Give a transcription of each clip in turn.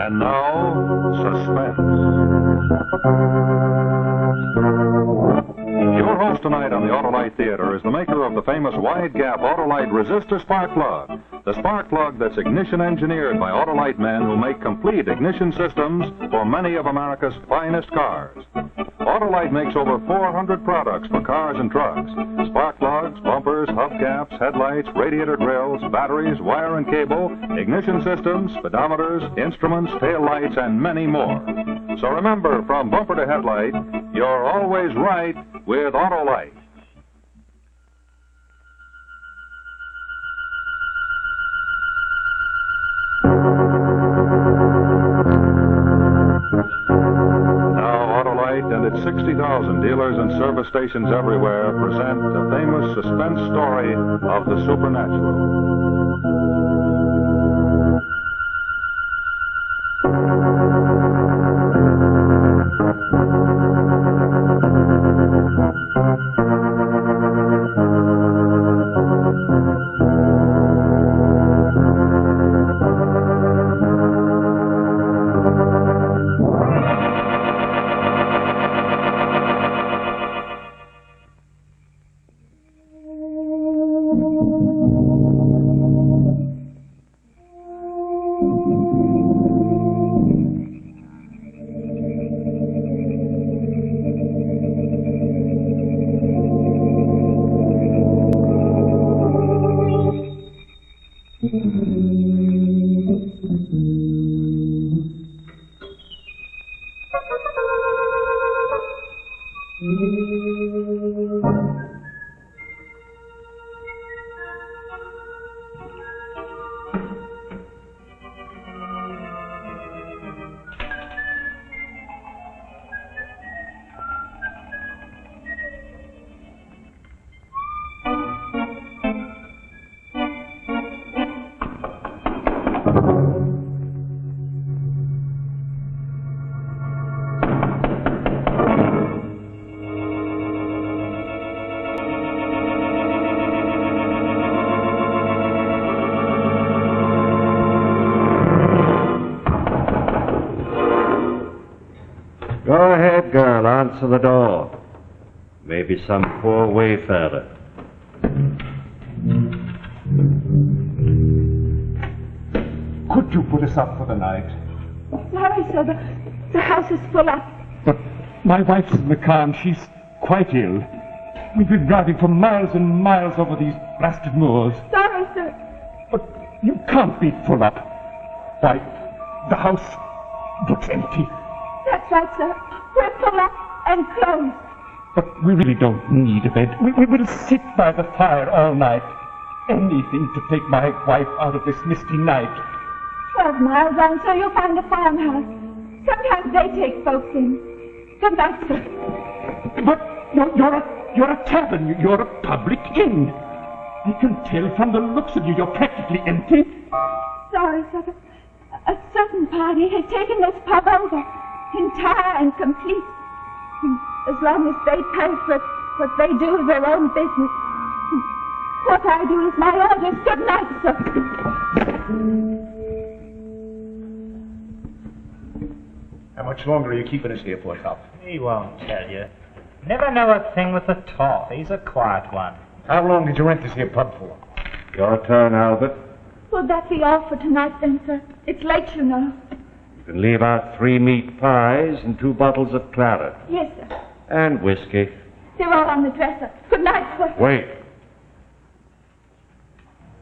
And now, Suspense. Your host tonight on the Autolite Theater is the maker of the famous wide-gap Autolite resistor spark plug. The spark plug that's ignition engineered by Autolite men who make complete ignition systems for many of America's finest cars. Autolite makes over 400 products for cars and trucks. Spark plugs, bumpers, hubcaps, headlights, radiator grills, batteries, wire and cable, ignition systems, speedometers, instruments, tail lights, and many more. So remember, from bumper to headlight, you're always right with Autolite. And its 60,000 dealers and service stations everywhere present the famous suspense story of the supernatural. Go ahead, girl. Answer the door. Maybe some poor wayfarer. Could you put us up for the night? Sorry, sir. The house is full up. But my wife's in the car and she's quite ill. We've been driving for miles and miles over these blasted moors. Sorry, sir. But you can't be full up. Why, the house looks empty. That's right, sir. We're full up and closed. But we really don't need a bed. We will sit by the fire all night. Anything to take my wife out of this misty night. 12 miles on, so you'll find a farmhouse. Sometimes they take folks in. Good night, sir. But you're a tavern. You're a public inn. I can tell from the looks of you, you're practically empty. Sorry, sir. A certain party has taken this pub over, entire and complete. And as long as they pay for what they do is their own business. What I do is my orders. Good night, sir. How much longer are you keeping us here for, Top? He won't tell you. Never know a thing with the top. He's a quiet one. How long did you rent this here pub for? Your turn, Albert. Will that be all for tonight, then, sir? It's late, you know. You can leave out 3 meat pies and 2 bottles of claret. Yes, sir. And whiskey. They're all on the dresser. Good night, sir. Wait.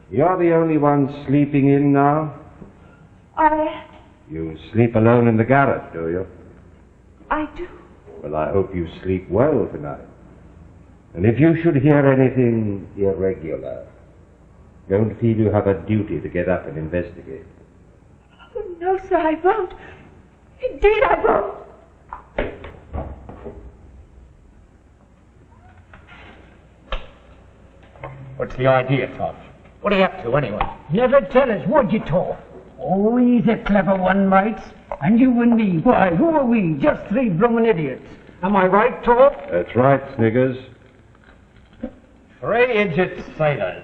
You're the only one sleeping in now? You sleep alone in the garret, do you? I do. Well, I hope you sleep well tonight. And if you should hear anything irregular, don't feel you have a duty to get up and investigate. Oh, no, sir, I won't. Indeed, I won't. What's the idea, Top? What are you up to, anyway? Never tell us, would you, Top? Oh, he's a clever one, mates. And you and me, why, who are we? Just 3 bloomin' idiots. Am I right, Top? That's right, Sniggers. 3 idiot sailors,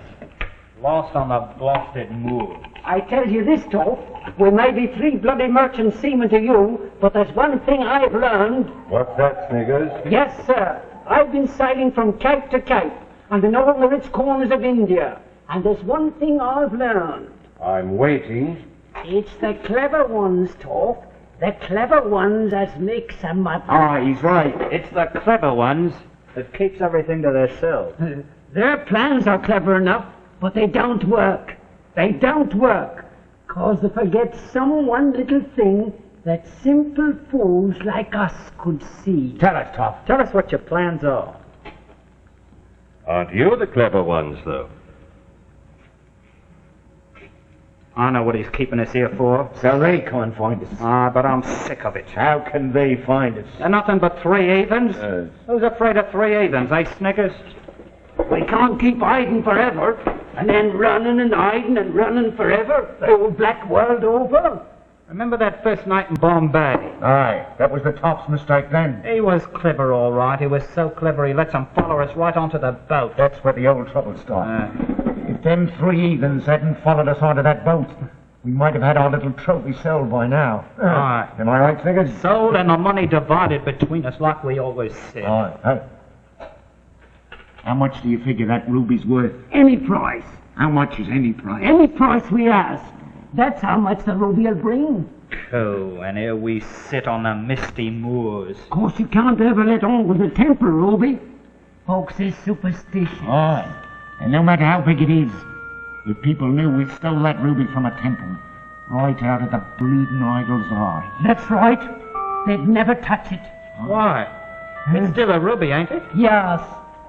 lost on the blasted moor. I tell you this, Toff. We may be 3 bloody merchant seamen to you, but there's one thing I've learned. What's that, Sniggers? Yes, sir. I've been sailing from cape to cape, and in all the rich corners of India. And there's one thing I've learned. I'm waiting. It's the clever ones, Toff. The clever ones as makes 'em up. He's right. It's the clever ones that keeps everything to themselves. Their plans are clever enough, but they don't work. They don't work, 'cause they forget some one little thing that simple fools like us could see. Tell us, Toff. Tell us what your plans are. Aren't you the clever ones, though? I know what he's keeping us here for. So they can't find us. But I'm sick of it. How can they find us? They're nothing but 3 heathens. Who's afraid of 3 heathens, eh, Sniggers? We can't keep hiding forever, and then running and hiding and running forever, the whole black world over. Remember that first night in Bombay? Aye, that was the Toff's mistake then. He was clever, all right. He was so clever he lets them follow us right onto the boat. That's where the old trouble started. If them 3 heathens hadn't followed us onto that boat, we might have had our little trophy sold by now. Aye. Am I right, Sniggers? Sold and the money divided between us like we always said. Aye. How much do you figure that ruby's worth? Any price. How much is any price? Any price we ask. That's how much the ruby will bring. Oh, and here we sit on the misty moors. Of course, you can't ever let on with the temple, Ruby. Folks is superstitious. Aye. And no matter how big it is, if people knew we stole that ruby from a temple, right out of the bleeding idol's eye. That's right. They'd never touch it. Why? It's still a ruby, ain't it? Yes,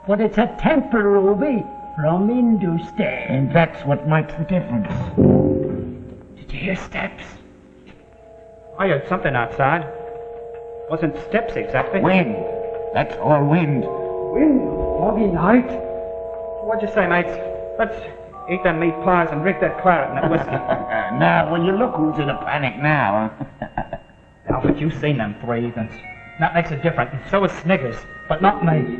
but it's a temple ruby from Hindustan. And that's what makes the difference. Did you hear steps? I heard something outside. Wasn't steps exactly. Wind. That's all wind. Wind, foggy night. What'd you say, mates? Let's eat them meat pies and drink that claret and that whiskey. Now, will you look who's in a panic now, huh? Alfred, you've seen them 3 heathens. That makes it different, and so is Sniggers, but not me.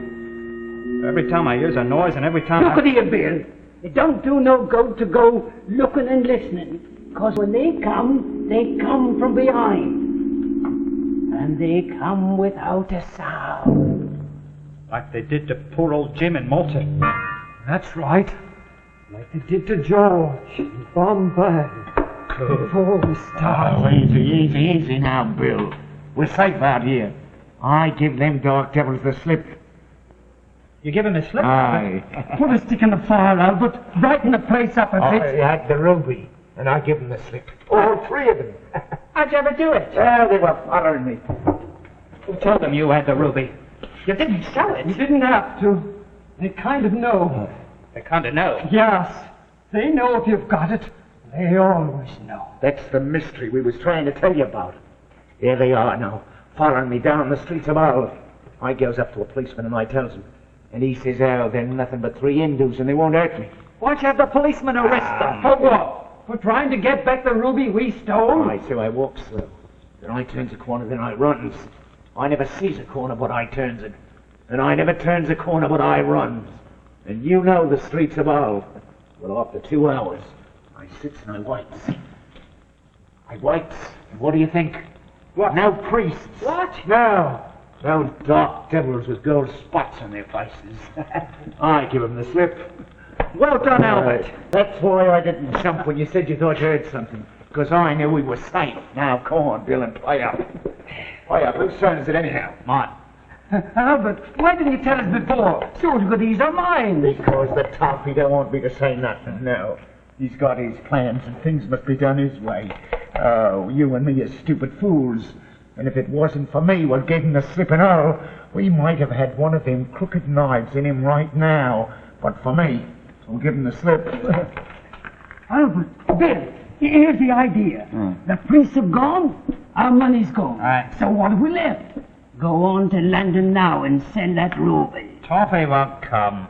Every time I hears a noise and every time Look at here, Bill. It don't do no good to go looking and listening, 'cause when they come from behind. And they come without a sound. like they did to poor old Jim in Malta. That's right. Like they did to George in Bombay. Before we started. Oh, easy now, Bill. We're safe out here. I give them dark devils the slip. You give him a slip? Aye. Put a stick in the fire, Albert. Brighten the place up a bit. I had the ruby, and I give them the slip. All 3 of them. How'd you ever do it? Well, they were following me. Who told them you had the ruby? You didn't show it. You didn't have to. They kind of know. They kind of know. Yes. They know if you've got it. They always know. That's the mystery we was trying to tell you about. Here they are now, following me down the streets of Hull. I goes up to a policeman and I tells him. And he says, oh, they're nothing but 3 Hindus and they won't hurt me. Why'd you have the policeman arrest them? For what? For trying to get back the ruby we stole? Aye, so I walks slow. Then I turns a corner, then I runs. I never sees a corner but I turns it. And I never turns a corner but I runs. And you know the streets of Hull. Well, after 2 hours, I sits and I waits. I waits, and what do you think? What? No priests. What? No. Those dark devils with gold spots on their faces. I give them the slip. Well done, Albert. That's why I didn't jump when you said you thought you heard something. Because I knew we were safe. Now, come on, Bill, and play up. Play up. Whose turn is it anyhow? Mine. Albert, why didn't you tell us before? So you could ease our minds. Because the top, he don't want me to say nothing, no. He's got his plans and things must be done his way. Oh, you and me are stupid fools. And if it wasn't for me what gave him the slip and all, we might have had one of them crooked knives in him right now. But for me, who'll give him the slip. Albert, Bill, here's the idea. The priests have gone, our money's gone. Right. So what have we left? Go on to London now and send that ruby. Toffee won't come.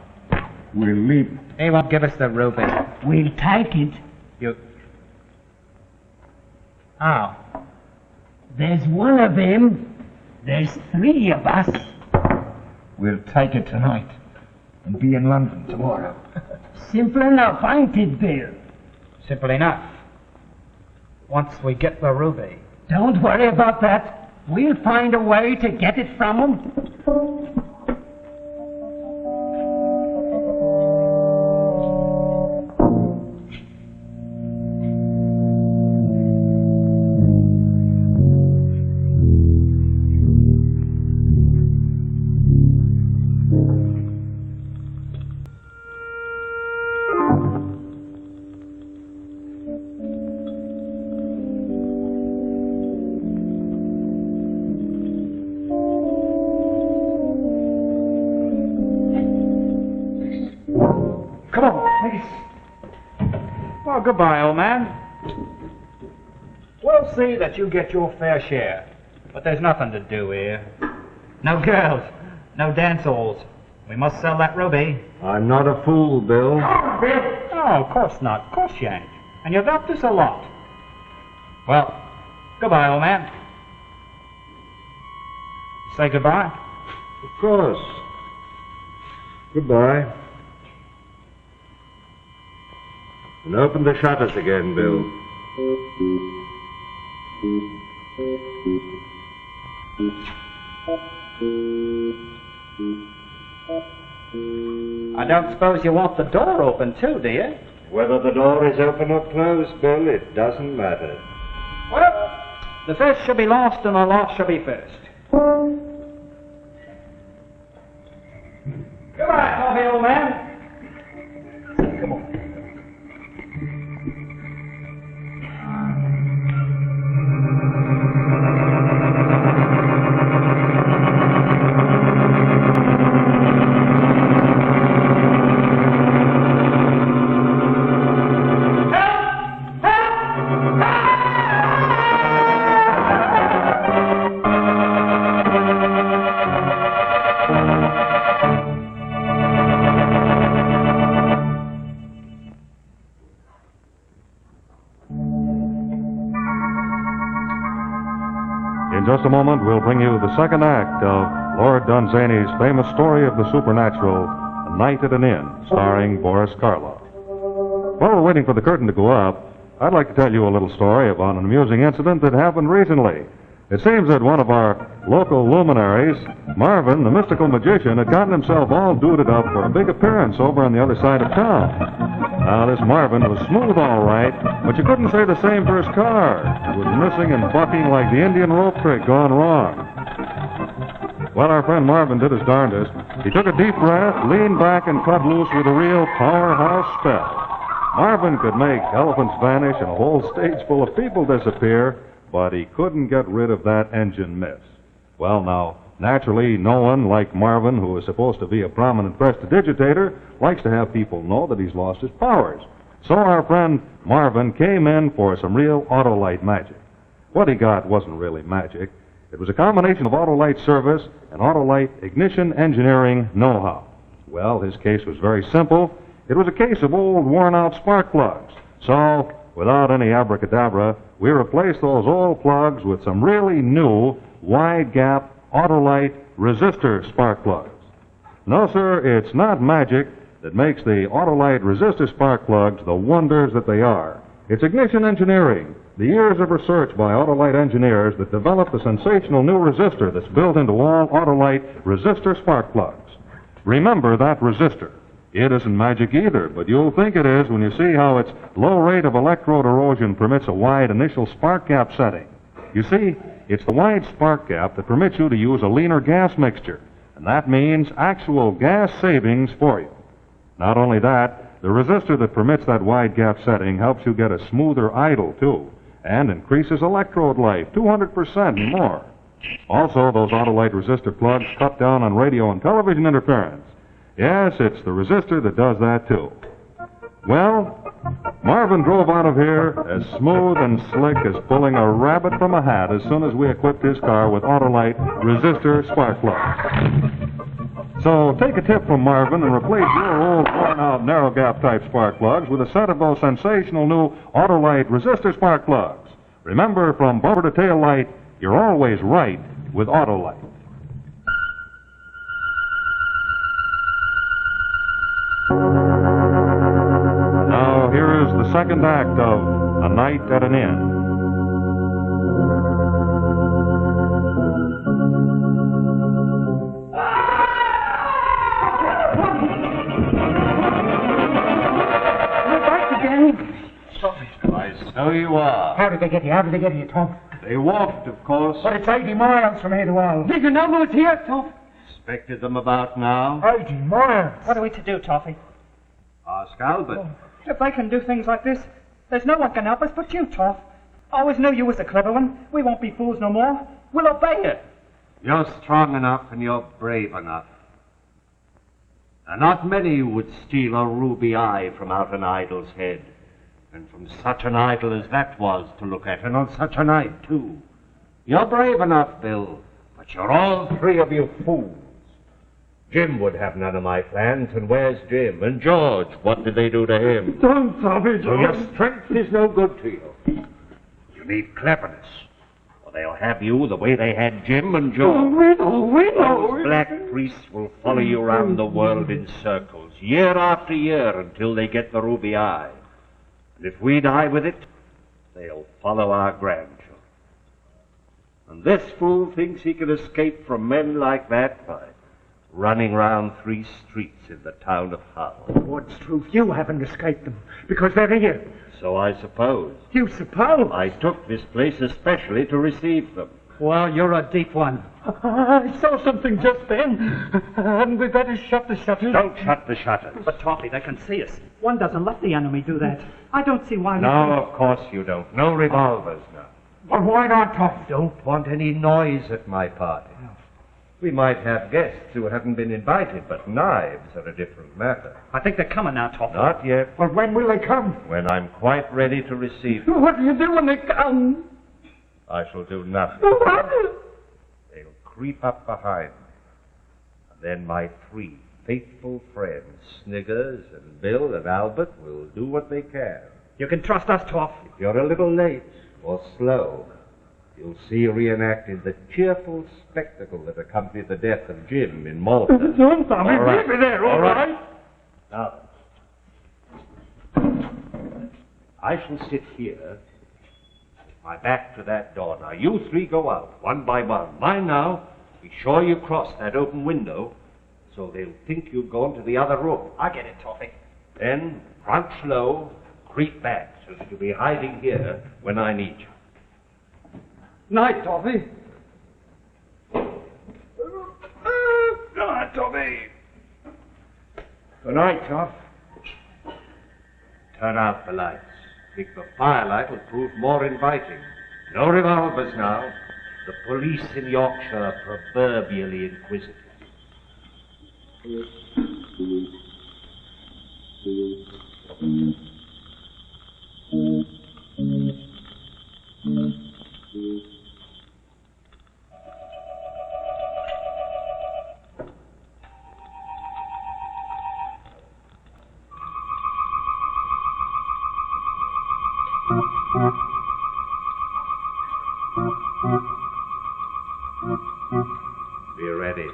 We'll leave. He won't give us the ruby. We'll take it. You... How? There's one of them. There's 3 of us. We'll take it tonight and be in London tomorrow. Simple enough, ain't it, Bill? Simple enough. once we get the ruby. Don't worry about that. We'll find a way to get it from him. Come on, please. Well, goodbye, old man. We'll see that you get your fair share. But there's nothing to do here. No girls, no dance halls. We must sell that ruby. I'm not a fool, Bill. Oh, of course not. Of course you ain't. And you've helped us a lot. Well, goodbye, old man. Say goodbye. Of course. Goodbye. And open the shutters again, Bill. I don't suppose you want the door open, too, do you? Whether the door is open or closed, Bill, it doesn't matter. Well, the first shall be last and the last shall be first. Goodbye, coffee, old man. Come on. In just a moment, we'll bring you the second act of Lord Dunsany's famous story of the supernatural, A Night at an Inn, starring Boris Karloff. While we're waiting for the curtain to go up, I'd like to tell you a little story about an amusing incident that happened recently. It seems that one of our local luminaries, Marvin, the mystical magician, had gotten himself all duded up for a big appearance over on the other side of town. Now, this Marvin was smooth all right, but you couldn't say the same for his car. It was missing and bucking like the Indian rope trick gone wrong. Well, our friend Marvin did his darndest. He took a deep breath, leaned back, and cut loose with a real powerhouse spell. Marvin could make elephants vanish and a whole stage full of people disappear, but he couldn't get rid of that engine miss. Well, now, naturally, no one like Marvin, who is supposed to be a prominent prestidigitator, likes to have people know that he's lost his powers. So our friend Marvin came in for some real Autolite magic. What he got wasn't really magic. It was a combination of Autolite service and Autolite ignition engineering know-how. Well, his case was very simple. It was a case of old worn-out spark plugs. So, without any abracadabra, we replaced those old plugs with some really new wide-gap Autolite resistor spark plugs. No, sir, it's not magic that makes the Autolite resistor spark plugs the wonders that they are. It's ignition engineering, the years of research by Autolite engineers that developed the sensational new resistor that's built into all Autolite resistor spark plugs. Remember that resistor. It isn't magic either, but you'll think it is when you see how its low rate of electrode erosion permits a wide initial spark gap setting. You see, it's the wide spark gap that permits you to use a leaner gas mixture, and that means actual gas savings for you. Not only that, the resistor that permits that wide gap setting helps you get a smoother idle, too, and increases electrode life 200% and more. Also, those Autolite resistor plugs cut down on radio and television interference. Yes, it's the resistor that does that, too. Well, Marvin drove out of here as smooth and slick as pulling a rabbit from a hat as soon as we equipped his car with Autolite resistor spark plugs. So take a tip from Marvin and replace your old worn-out narrow gap type spark plugs with a set of those sensational new Autolite resistor spark plugs. Remember, from bumper to tail light, you're always right with Autolite. Now, here is the second act of A Night at an Inn. So you are. How did they get here? How did they get here, Tom? They walked, of course. But it's 80 miles from here to Hull. Did you know who was here, Tom? Expected them about now. 80 miles. What are we to do, Toffee? Ask Albert. If they can do things like this, there's no one can help us but you, Toff. I always knew you was a clever one. We won't be fools no more. We'll obey you. You're strong enough and you're brave enough. And not many would steal a ruby eye from out an idol's head. And from such an idol as that was to look at, and on such a night, too. You're brave enough, Bill, but you're all three of you fools. Jim would have none of my plans, and where's Jim? And George, what did they do to him? Don't, Tommy, So your strength is no good to you. You need cleverness, or they'll have you the way they had Jim and George. We know. Those black priests will follow you around the world in circles, year after year, until they get the ruby eye. And if we die with it, they'll follow our grandchildren. And this fool thinks he can escape from men like that by running round 3 streets in the town of Hull. What's truth? You haven't escaped them, because they're here. So I suppose. You suppose? I took this place especially to receive them. Well, you're a deep one. I saw something just then. Hadn't we better shut the shutters? Don't shut the shutters. But, Toffee, they can see us. One doesn't let the enemy do that. I don't see why... No, of course you don't. No revolvers now. Well, why not, Tom? Don't want any noise at my party. We might have guests who haven't been invited, but knives are a different matter. I think they're coming now, Toffee. Not yet. Well, when will they come? When I'm quite ready to receive them, What do you do when they come? I shall do nothing. What? They'll creep up behind me. And then my 3 faithful friends, Sniggers and Bill and Albert, will do what they can. You can trust us, Toff. If you're a little late or slow, you'll see reenacted the cheerful spectacle that accompanied the death of Jim in Malta. Don't, Tommy. All right. Leave me there, all right? Now, I shall sit here, with my back to that door. Now, you 3 go out, one by one. Mind now, be sure you cross that open window, so they'll think you've gone to the other room. I get it, Toffee. Then, crouch low, creep back, so that you'll be hiding here when I need you. Night, Toffee. Night, Tommy. Good night, Tom. Turn out the lights. Think the firelight will prove more inviting. No revolvers now. The police in Yorkshire are proverbially inquisitive. Be ready.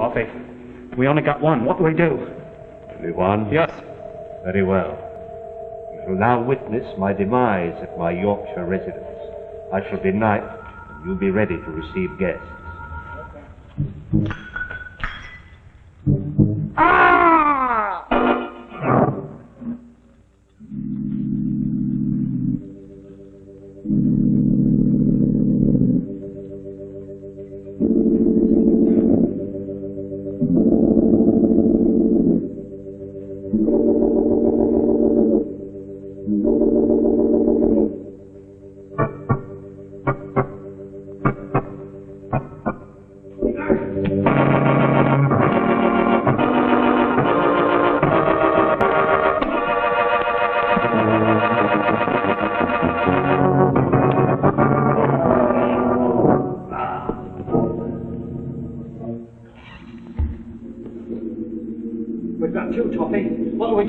Toffee, we only got one. What do we do? Only one? Yes. Very well. You shall now witness my demise at my Yorkshire residence. I shall be knight, and you'll be ready to receive guests.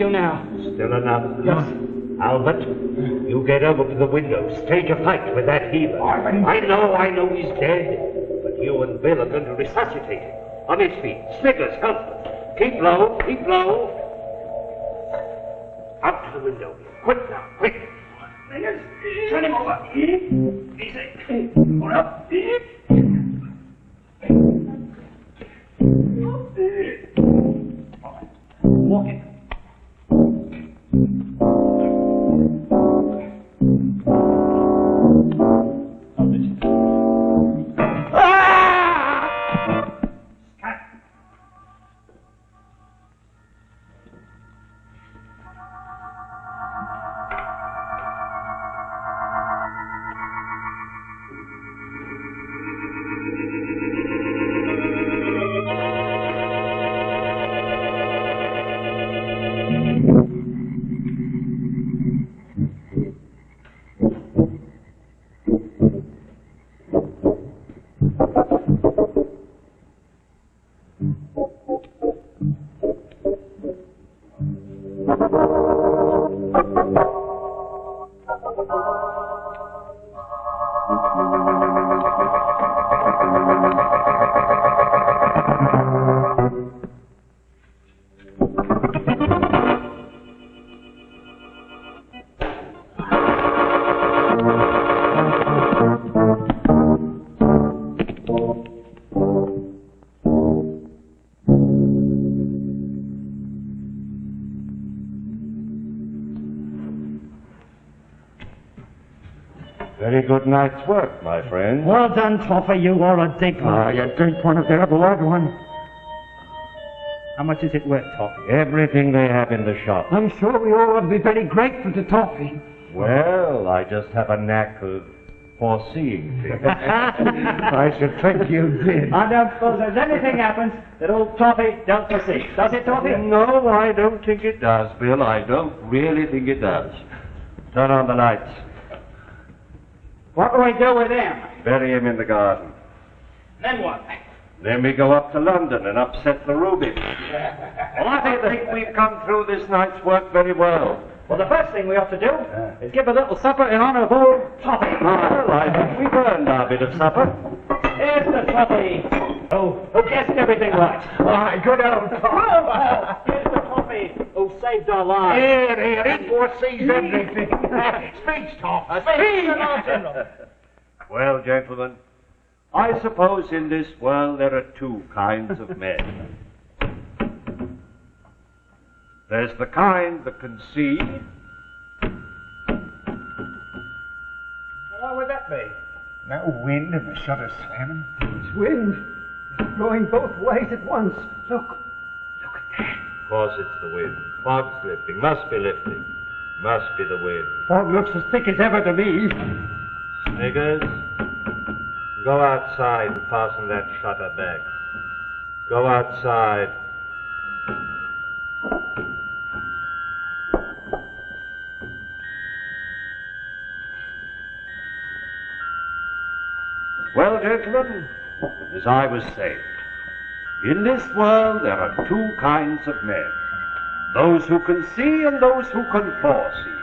do now? Still enough. Yes. Albert, you get over to the window. Stage a fight with that healer. I know he's dead. But you and Bill are going to resuscitate him. On his feet. Sniggers, help him. Keep low, keep low. Out to the window. Quick now, quick. Sniggers, turn him over. Easy. Hold up. Walk it. Very good night's work, my friend. Well done, Toffee. You are a dig one. You drink one of their blood one. How much is it worth, Toffee? Everything they have in the shop. I'm sure we all ought to be very grateful to Toffee. Well, I just have a knack of foreseeing things. I should think you did. I don't suppose there's anything happens that old Toffee don't foresee. Does it, Toffee? No, I don't think it does, Bill. I don't really think it does. Turn on the lights. What do we do with him? Bury him in the garden. Then what? Then we go up to London and upset the ruby. Well, I think we've come through this night's work very well. Well, the first thing we ought to do is give a little supper in honor of old Toffee. Well, I think we've earned our bit of supper. Here's the Toffee. Oh, who guessed everything right? Why, good old Tom. Here's the Toffee who saved our lives. Here, he foresees everything. Speech, Tom. Speech. Well, gentlemen, I suppose in this world there are two kinds of men. There's the kind that can see. What would that be? No wind and the shutters slamming. It's wind. It's blowing both ways at once. Look at that. Of course it's the wind. Fog's lifting. Must be lifting. Must be the wind. Fog looks as thick as ever to me. Sniggers, go outside and fasten that shutter back. Go outside. Well, gentlemen, as I was saying, in this world there are two kinds of men. Those who can see and those who can foresee.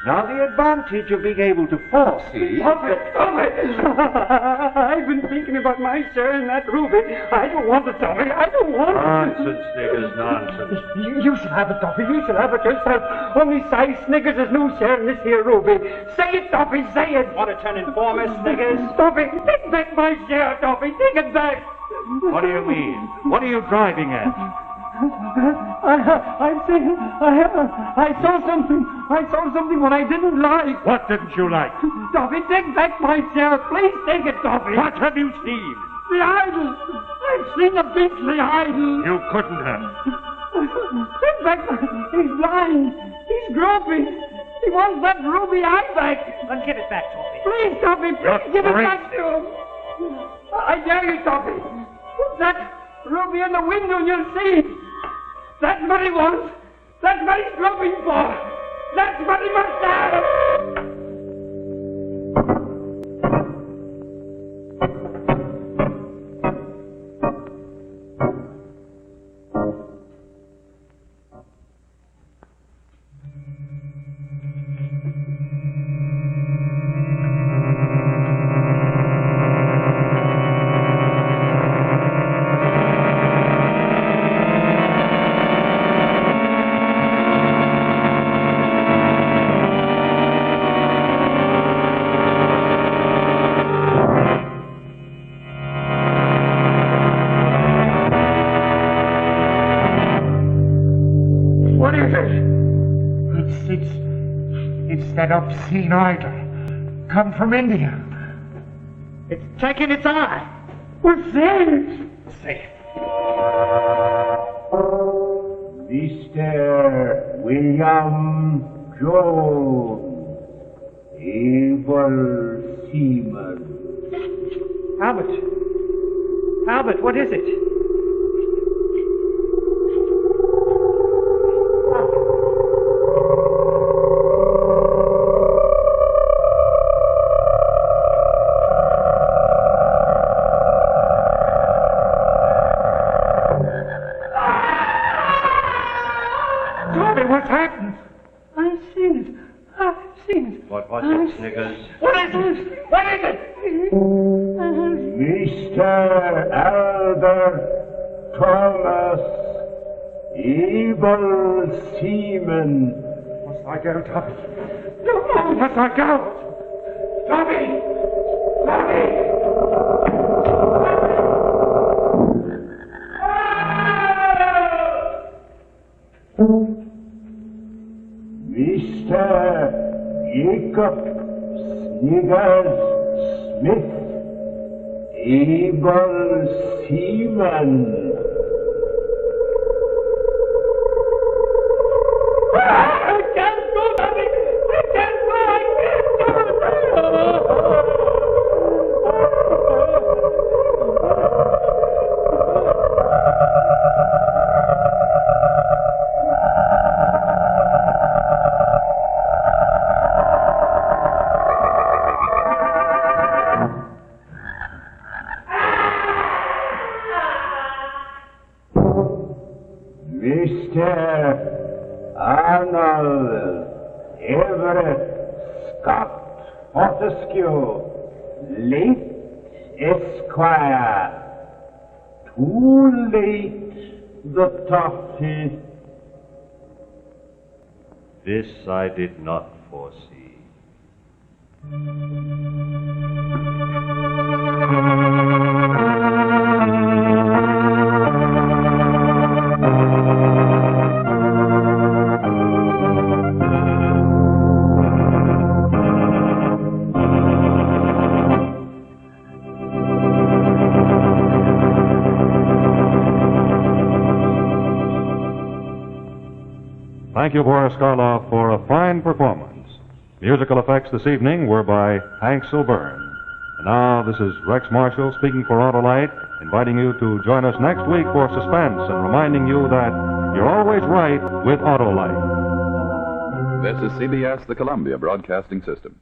Now, the advantage of being able to foresee... Stop it! I've been thinking about my share in that ruby. I don't want it, Toffee. I don't want it. Nonsense, Sniggers, nonsense. You should have it, Toffee. You should have it yourself. Only Si Sniggers has no share in this here ruby. Say it, Toffee, say it. Want to turn informer, Sniggers? Toffee, take back my share, Toffee. Take it back. What do you mean? What are you driving at? I'm saying, I saw something. I saw something what I didn't like. What didn't you like? Toffee, take back my share. Please take it, Toffee. What have you seen? The idol. I've seen a beastly idol. You couldn't have. Take back my... He's blind. He's groping. He wants that ruby eye back. Then give it back, Toffee. Please, Toffee, please You're give it great. back to him. I dare you, Toffee. Put that ruby in the window and you'll see. That's what he wants. That's what he's groping for. That's what he must have. that obscene idol come from India. It's taking its eye. We're saved. Safe. Mr. William Jones, able seaman. Albert, what is it? Tommy, what's happened? I've seen it. What was it, Sniggers? What is it? Mr. Albert Thomas, able seaman. Must I go, Tommy? Must I go? Tommy! Mr. Jacob Sniggers Smith, able seaman. I can't go, Daddy. I can't go. Mr. Arnold Everett Scott Fortescue, late Esquire. Too late, the tofty. This I did not foresee. Thank you, Boris Karloff, for a fine performance. Musical effects this evening were by Hank Silburn. And now, this is Rex Marshall speaking for Autolite, inviting you to join us next week for Suspense and reminding you that you're always right with Autolite. This is CBS, the Columbia Broadcasting System.